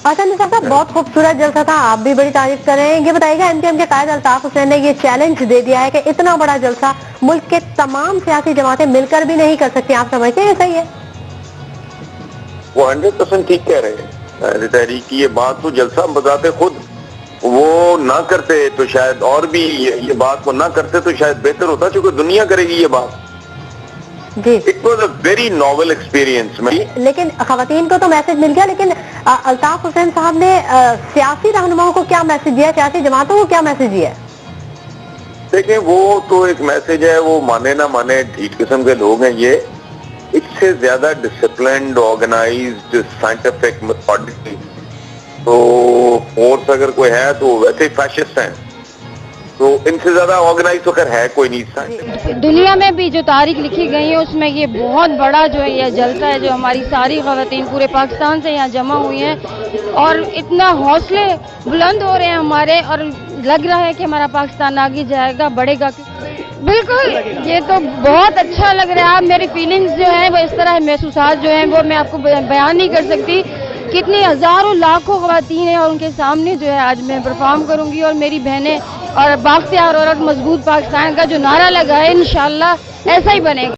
आसन साहब बहुत खूबसूरत जलसा था, आप भी बड़ी तारीफ कर रहे हैं। ये बताइएगा, एमकेएम के कायद अल्ताफ हुसैन ने ये चैलेंज दे दिया है कि इतना बड़ा जलसा मुल्क के तमाम सियासी जमातें मिलकर भी नहीं कर सकती, आप समझते हैं सही है? वो 100% ठीक कह रहे हैं। तहरीक की ये बात तो जलसा बजाते खुद वो ना करते तो शायद, और भी ये बात को ना करते तो शायद बेहतर होता, क्योंकि दुनिया करेगी ये बात जी। It was a very novel experience में। लेकिन खवातीन को तो मैसेज मिल गया, लेकिन अल्ताफ हुसैन साहब ने सियासी रहनुमाओं को क्या मैसेज दिया, सियासी जमातों को क्या मैसेज दिया? देखें, वो तो एक मैसेज है, वो माने ना माने ढीठ किस्म के लोग हैं ये। इससे ज्यादा डिसिप्लिन्ड, ऑर्गेनाइज्ड, साइंटिफिक, मेथोडिकली तो फोर्स अगर कोई है तो वैसे ही फैशिस्ट हैं, तो इनसे ज्यादा ऑर्गेनाइज तो खैर है कोई नहीं। दुनिया में भी जो तारीख लिखी गई है उसमें ये बहुत बड़ा जो है ये जलसा है, जो हमारी सारी खवातीन पूरे पाकिस्तान से यहाँ जमा हुई हैं और इतना हौसले बुलंद हो रहे हैं हमारे, और लग रहा है कि हमारा पाकिस्तान आगे जाएगा, बढ़ेगा। बिल्कुल, ये तो बहुत अच्छा लग रहा है। मेरी फीलिंग्स जो है वो इस तरह महसूसात जो हैं वो मैं आपको बयान नहीं कर सकती। कितनी हजारों लाखों खवातीन हैं और उनके सामने जो है आज मैं परफॉर्म करूंगी, और मेरी बहनें और बाख्तियार औरत मजबूत पाकिस्तान का जो नारा लगा है इंशाल्लाह ऐसा ही बनेगा।